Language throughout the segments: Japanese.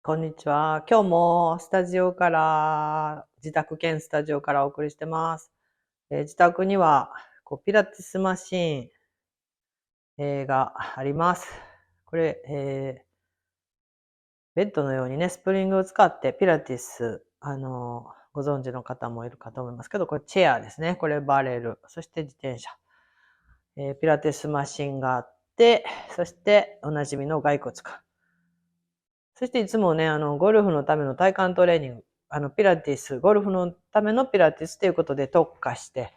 こんにちは。今日もスタジオから、自宅兼スタジオからお送りしてます。自宅にはピラティスマシーン、があります。これ、ベッドのようにね、スプリングを使ってピラティス、ご存知の方もいるかと思いますけど、これチェアですね。これバレル、そして自転車。ピラティスマシンがあって、そしておなじみの骸骨か。そしていつもね、ゴルフのための体幹トレーニング、ピラティス、ゴルフのためのピラティスということで特化して、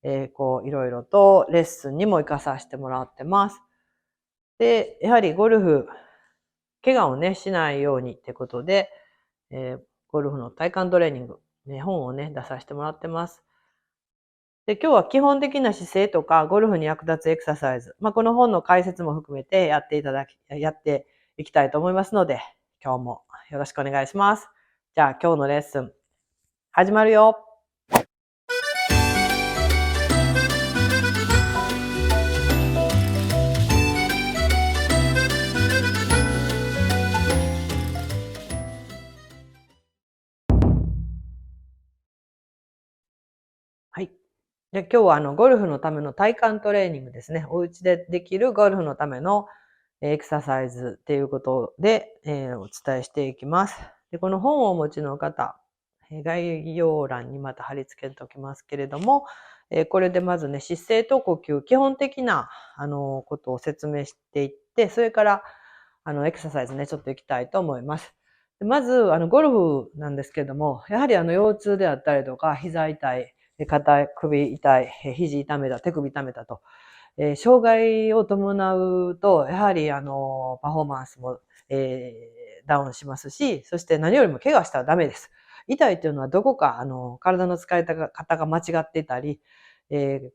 いろいろとレッスンにも活かさせてもらってます。で、やはりゴルフ、怪我をね、しないようにってことで、えーゴルフの体幹トレーニング、ね、本をね、出させてもらってます。で、今日は基本的な姿勢とか、ゴルフに役立つエクササイズ、この本の解説も含めてやっていきたいと思いますので、今日もよろしくお願いします。じゃあ今日のレッスン、始まるよ。はい。で、今日はゴルフのための体幹トレーニングですね。お家でできるゴルフのためのエクササイズっていうことで、お伝えしていきます。で、この本をお持ちの方、概要欄にまた貼り付けておきますけれども、これでまずね、姿勢と呼吸、基本的な、ことを説明していって、それから、エクササイズね、ちょっといきたいと思います。でまず、ゴルフなんですけれども、やはり腰痛であったりとか、膝痛い、肩、首痛い、肘痛めた、手首痛めたと。障害を伴うと、やはりパフォーマンスも、ダウンしますし、そして何よりも怪我したらダメです。痛いというのはどこか体の使い方が間違っていたり、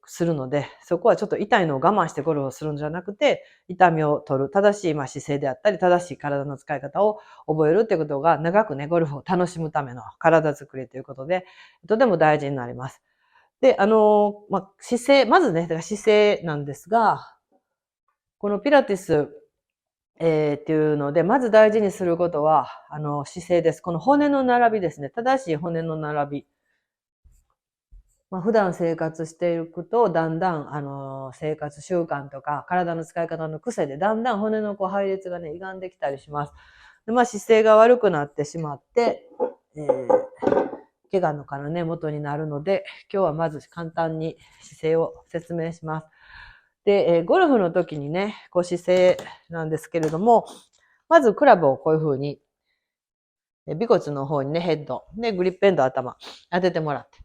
するので、そこはちょっと痛いのを我慢してゴルフをするんじゃなくて、痛みを取る、正しい姿勢であったり、正しい体の使い方を覚えるということが長くね、ゴルフを楽しむための体づくりということで、とても大事になります。で、姿勢、まずね、だから姿勢なんですが、このピラティス、っていうので、まず大事にすることは、姿勢です。この骨の並びですね。正しい骨の並び。普段生活していくと、だんだん、生活習慣とか、体の使い方の癖で、だんだん骨の配列がね、歪んできたりします。で姿勢が悪くなってしまって、怪我のね、元になるので、今日はまず簡単に姿勢を説明します。で、ゴルフの時にね、姿勢なんですけれども、まずクラブをこういう風に、尾骨の方にね、ヘッド、で、グリップエンド頭当ててもらって。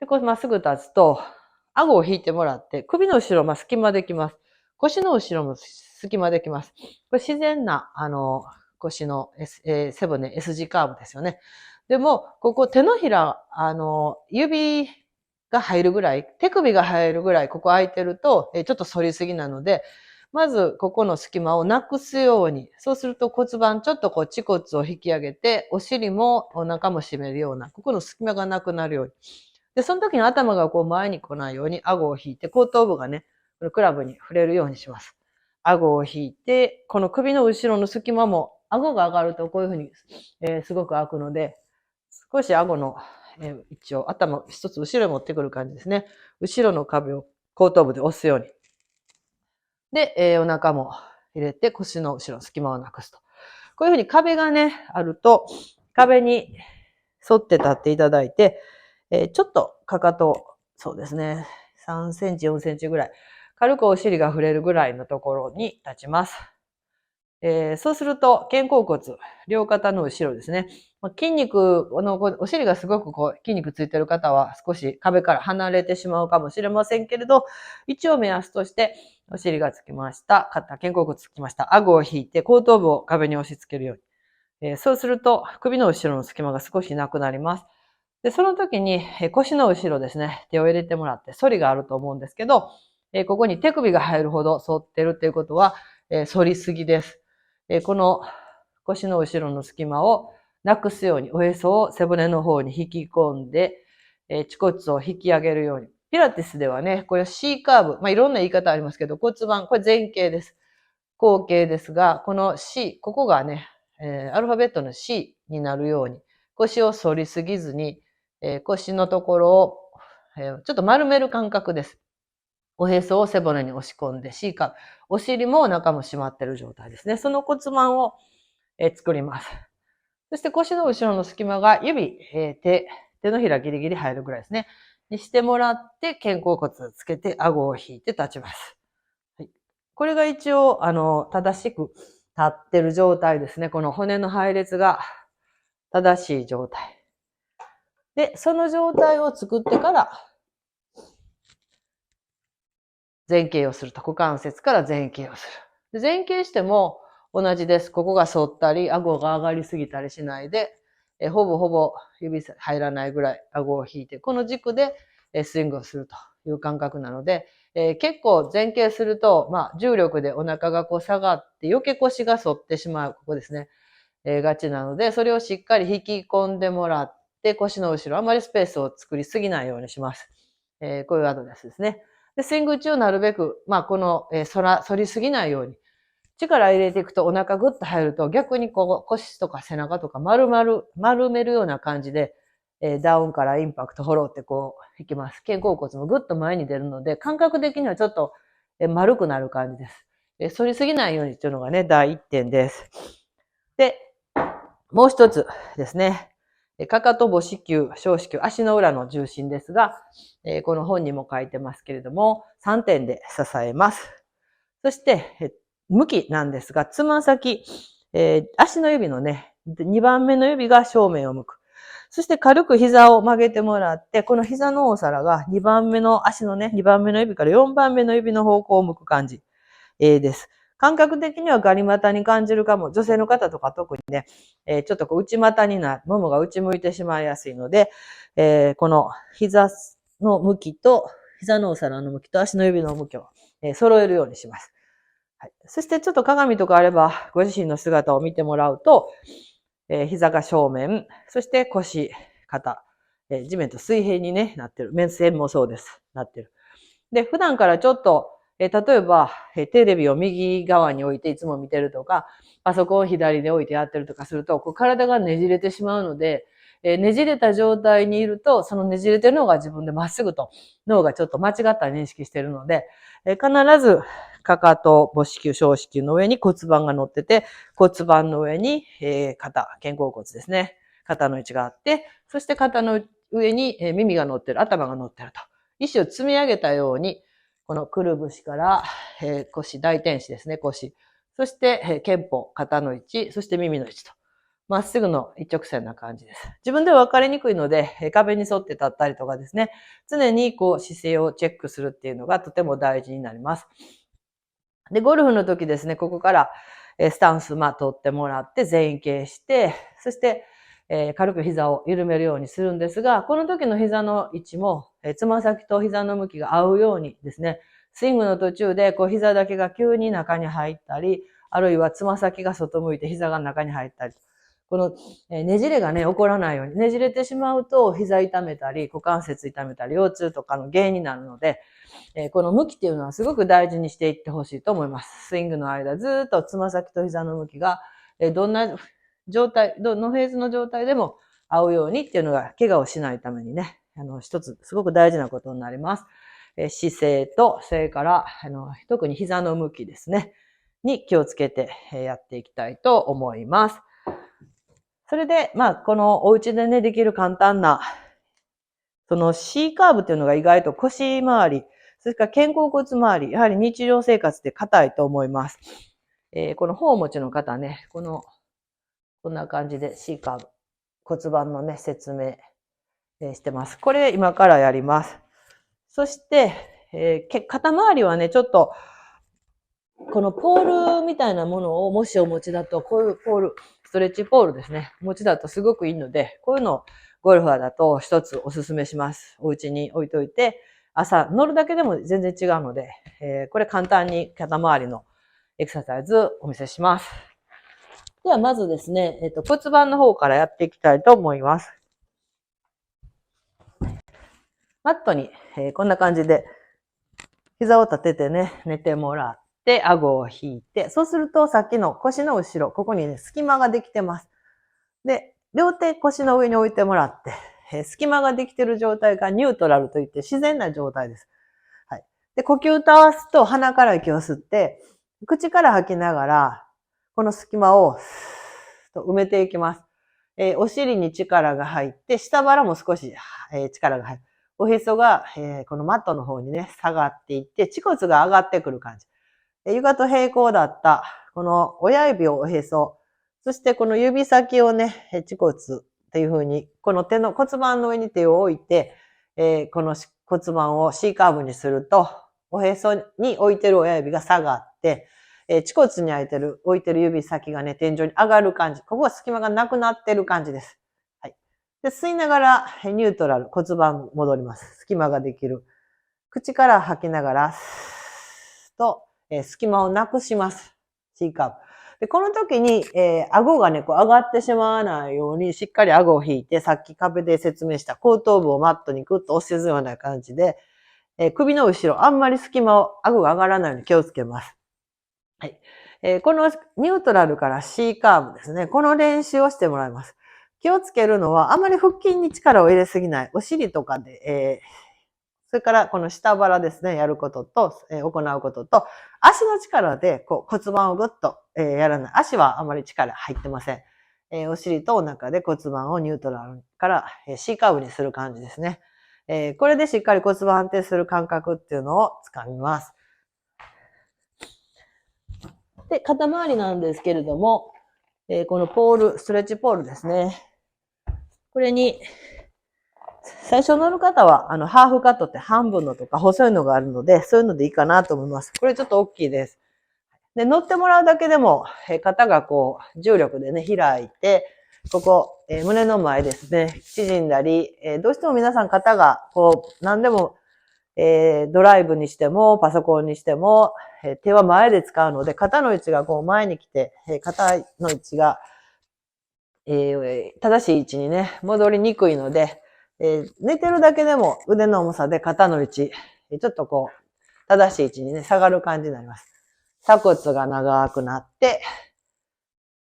で、こうまっすぐ立つと、顎を引いてもらって、首の後ろ、隙間できます。腰の後ろも隙間できます。これ自然な、腰の、背骨、S 字カーブですよね。でも、ここ手のひら、指が入るぐらい、手首が入るぐらい、ここ空いてると、ちょっと反りすぎなので、まず、ここの隙間をなくすように、そうすると骨盤、ちょっと恥骨を引き上げて、お尻もお腹も締めるような、ここの隙間がなくなるように。で、その時に頭が前に来ないように、顎を引いて、後頭部がね、クラブに触れるようにします。顎を引いて、この首の後ろの隙間も、顎が上がるとこういうふうに、すごく開くので、少し顎の、位置を頭一つ後ろに持ってくる感じですね。後ろの壁を後頭部で押すように。で、お腹も入れて腰の後ろの隙間をなくすと。こういうふうに壁がね、あると、壁に沿って立っていただいて、ちょっとかかと、そうですね、3センチ、4センチぐらい、軽くお尻が触れるぐらいのところに立ちます。そうすると、肩甲骨、両肩の後ろですね。筋肉お尻がすごく筋肉ついてる方は少し壁から離れてしまうかもしれませんけれど、一応目安として、お尻がつきました。肩甲骨つきました。顎を引いて後頭部を壁に押し付けるように。そうすると、首の後ろの隙間が少しなくなります。で、その時に、腰の後ろですね、手を入れてもらって、反りがあると思うんですけど、ここに手首が入るほど反ってるっていうことは、反りすぎです。この腰の後ろの隙間をなくすように、おへそを背骨の方に引き込んで、恥骨を引き上げるように。ピラティスではね、これ C カーブ、いろんな言い方ありますけど、骨盤、これ前傾です。後傾ですが、この C、ここがね、アルファベットの C になるように、腰を反りすぎずに、腰のところを、ちょっと丸める感覚です。おへそを背骨に押し込んで C カーブ。お尻もお腹も締まっている状態ですね。その骨盤を、作ります。そして腰の後ろの隙間が指、手のひらギリギリ入るぐらいですね。にしてもらって、肩甲骨をつけて、顎を引いて立ちます。はい、これが一応、正しく立ってる状態ですね。この骨の配列が正しい状態。で、その状態を作ってから、前傾をすると。股関節から前傾をする。で前傾しても同じです。ここが反ったり、顎が上がりすぎたりしないで、ほぼほぼ指入らないぐらい顎を引いて、この軸でスイングをするという感覚なので、結構前傾すると、重力でお腹がこう下がって余計腰が反ってしまう、ここですね、がちなので、それをしっかり引き込んでもらって、腰の後ろ、あまりスペースを作りすぎないようにします。こういうアドレスですね。で、スイング中なるべく、この、反りすぎないように、力入れていくとお腹グッと入ると逆にこう腰とか背中とか丸めるような感じで、ダウンからインパクトフォローってこう引きます。肩甲骨もグッと前に出るので、感覚的にはちょっと丸くなる感じです。反りすぎないようにっていうのがね、第一点です。で、もう一つですね。かかと母子球、小子球、足の裏の重心ですが、この本にも書いてますけれども、3点で支えます。そして、向きなんですが、つま先、足の指のね、2番目の指が正面を向く。そして軽く膝を曲げてもらって、この膝の大皿が2番目の足のね、2番目の指から4番目の指の方向を向く感じ、です。感覚的にはガニ股に感じるかも。女性の方とか特にね、ちょっとこう内股にももが内向いてしまいやすいので、この膝の向きと、膝のお皿の向きと足の指の向きを、揃えるようにします。はい、そしてちょっと鏡とかあれば、ご自身の姿を見てもらうと、膝が正面、そして腰、肩、地面と水平にね、なってる。面線もそうです。なってる。で、普段からちょっと、例えば、テレビを右側に置いていつも見てるとか、パソコンを左で置いてやってるとかすると、こう体がねじれてしまうので、ねじれた状態にいると、そのねじれてるのが自分でまっすぐと、脳がちょっと間違った認識してるので、必ず、かかと、母子球、小子球の上に骨盤が乗ってて、骨盤の上に、肩甲骨ですね。肩の位置があって、そして肩の上に、耳が乗ってる、頭が乗ってると。意思を積み上げたように、このくるぶしから、腰、大天使ですね、腰。そして、肩膀、肩の位置、そして耳の位置と。まっすぐの一直線な感じです。自分では分かりにくいので、壁に沿って立ったりとかですね、常にこう姿勢をチェックするっていうのがとても大事になります。で、ゴルフの時ですね、ここからスタンス、取ってもらって前傾して、そして、軽く膝を緩めるようにするんですが、この時の膝の位置も、つま先と膝の向きが合うようにですね、スイングの途中でこう膝だけが急に中に入ったり、あるいはつま先が外向いて膝が中に入ったり、このねじれがね、起こらないように、ねじれてしまうと膝痛めたり、股関節痛めたり、腰痛とかの原因になるので、この向きっていうのはすごく大事にしていってほしいと思います。スイングの間ずっとつま先と膝の向きが、どんな状態、どのフェーズの状態でも合うようにっていうのが怪我をしないためにね、一つすごく大事なことになります。姿勢と、それから、特に膝の向きですね、に気をつけてやっていきたいと思います。それで、このお家でね、できる簡単な、その C カーブっていうのが意外と腰回り、それから肩甲骨周り、やはり日常生活って硬いと思います。この頬持ちの方ね、こんな感じで C カーブ、骨盤のね、説明、してます。これ今からやります。そして、肩周りはね、ちょっと、このポールみたいなものをもしお持ちだと、こういうポール、ストレッチポールですね。お持ちだとすごくいいので、こういうのをゴルファーだと一つおすすめします。お家に置いといて、朝乗るだけでも全然違うので、これ簡単に肩周りのエクササイズお見せします。ではまずですね、骨盤の方からやっていきたいと思います。マットに、こんな感じで膝を立ててね、寝てもらっで、顎を引いて、そうするとさっきの腰の後ろ、ここにね、隙間ができてます。で、両手腰の上に置いてもらって、隙間ができている状態がニュートラルといって自然な状態です。はい。で、呼吸と合わすと鼻から息を吸って、口から吐きながら、この隙間をと埋めていきます。お尻に力が入って、下腹も少し、力が入る。おへそが、このマットの方にね、下がっていって、恥骨が上がってくる感じ。床と平行だった、この親指をおへそ、そしてこの指先をね、恥骨っていう風に、この手の骨盤の上に手を置いて、この骨盤を C カーブにすると、おへそに置いてる親指が下がって、恥骨に置いてる指先がね、天井に上がる感じ。ここは隙間がなくなってる感じです。はい。で、吸いながら、ニュートラル、骨盤戻ります。隙間ができる。口から吐きながら、と、隙間をなくします。C カーブ。で、この時に、顎がね、こう上がってしまわないように、しっかり顎を引いて、さっき壁で説明した後頭部をマットにグッと押しずるような感じで、首の後ろ、あんまり隙間を、顎が上がらないように気をつけます。はい。このニュートラルから C カーブですね。この練習をしてもらいます。気をつけるのは、あまり腹筋に力を入れすぎない。お尻とかで、それからこの下腹ですね、やることと、行うことと、足の力でこう骨盤をぐっと、やらない。足はあまり力入ってません。お尻とお腹で骨盤をニュートラルから、C カーブにする感じですね。これでしっかり骨盤安定する感覚っていうのをつかみます。で、肩周りなんですけれども、このポール、ストレッチポールですね。これに、最初乗る方は、ハーフカットって半分のとか細いのがあるので、そういうのでいいかなと思います。これちょっと大きいです。で、乗ってもらうだけでも、肩がこう、重力でね、開いて、ここ、胸の前ですね、縮んだり、どうしても皆さん肩が、こう、何でも、ドライブにしても、パソコンにしても、手は前で使うので、肩の位置がこう前に来て、肩の位置が、正しい位置にね、戻りにくいので、寝てるだけでも腕の重さで肩の位置、ちょっとこう、正しい位置にね、下がる感じになります。鎖骨が長くなって、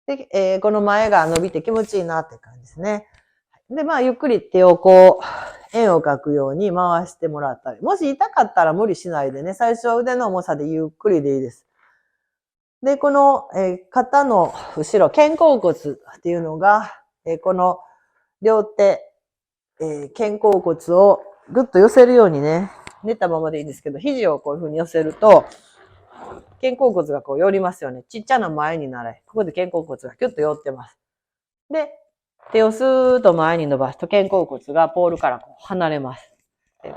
で、この前が伸びて気持ちいいなって感じですね。で、まあ、ゆっくり手をこう、円を描くように回してもらったり。もし痛かったら無理しないでね、最初は腕の重さでゆっくりでいいです。で、この、肩の後ろ、肩甲骨っていうのが、この両手、肩甲骨をぐっと寄せるようにね、寝たままでいいんですけど、肘をこういう風に寄せると、肩甲骨がこう寄りますよね。ちっちゃな前になれ。ここで肩甲骨がキュッと寄ってます。で、手をスーッと前に伸ばすと肩甲骨がポールからこう離れます。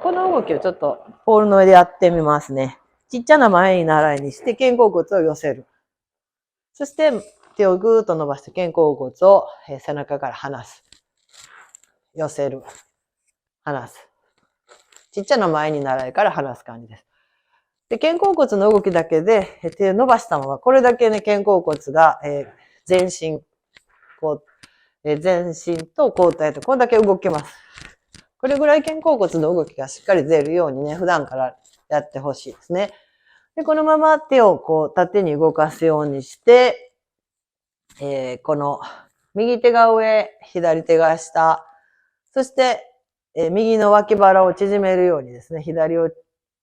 この動きをちょっとポールの上でやってみますね。ちっちゃな前に習いにして肩甲骨を寄せる。そして手をぐーっと伸ばして肩甲骨を背中から離す。寄せる。離す。ちっちゃな前に習いから離す感じです。で、肩甲骨の動きだけで手を伸ばしたまま、これだけね、肩甲骨が全身、こう、全身と交代とこれだけ動けます。これぐらい肩甲骨の動きがしっかり出るようにね、普段からやってほしいですね。で、このまま手をこう縦に動かすようにして、この右手が上、左手が下、そして、右の脇腹を縮めるようにですね、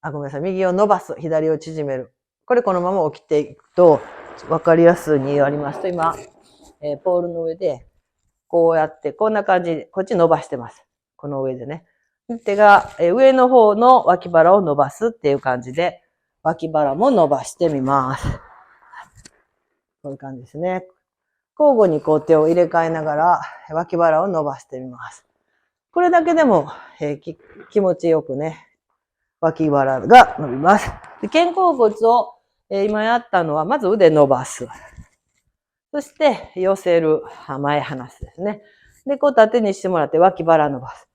ごめんなさい、右を伸ばす、左を縮める。これこのまま起きていくと、わかりやすいにやりますと、今、ポールの上で、こうやって、こんな感じで、こっち伸ばしてます。この上でね。手が、上の方の脇腹を伸ばすっていう感じで、脇腹も伸ばしてみます。こういう感じですね。交互にこう手を入れ替えながら、脇腹を伸ばしてみます。これだけでも、気持ちよくね、脇腹が伸びます。で肩甲骨を、今やったのは、まず腕伸ばす。そして、寄せる、前離すですね。で、こう縦にしてもらって脇腹伸ばす。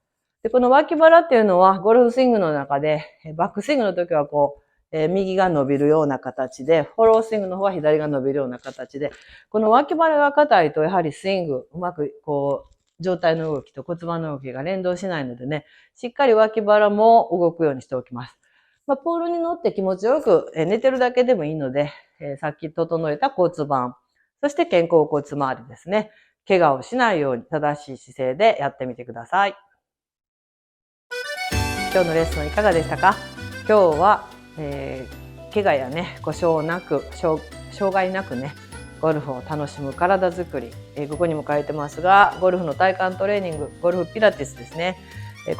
で、この脇腹っていうのは、ゴルフスイングの中で、バックスイングの時はこう、右が伸びるような形で、フォロースイングの方は左が伸びるような形で、この脇腹が硬いと、やはりスイング、うまくこう、上体の動きと骨盤の動きが連動しないのでね、しっかり脇腹も動くようにしておきます。プールに乗って気持ちよく寝てるだけでもいいので、さっき整えた骨盤、そして肩甲骨周りですね。怪我をしないように正しい姿勢でやってみてください。今日のレッスンいかがでしたか？今日は、怪我やね、故障なく、障害なくね、ゴルフを楽しむ体づくり、ここにも書いてますが、ゴルフの体幹トレーニング、ゴルフピラティスですね。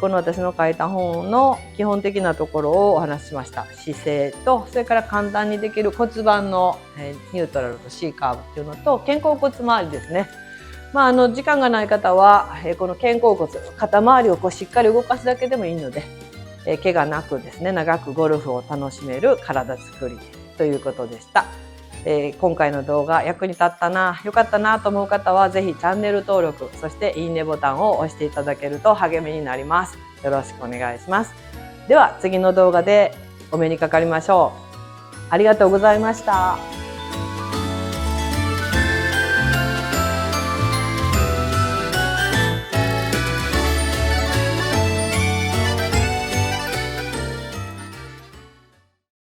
この私の書いた本の基本的なところをお話ししました。姿勢と、それから簡単にできる骨盤のニュートラルと C カーブっていうのと、肩甲骨周りですね。時間がない方は、この肩甲骨、肩周りをしっかり動かすだけでもいいので、怪我なくですね、長くゴルフを楽しめる体づくりということでした。今回の動画役に立ったな、良かったなと思う方はぜひチャンネル登録、そしていいねボタンを押していただけると励みになります。よろしくお願いします。では次の動画でお目にかかりましょう。ありがとうございました。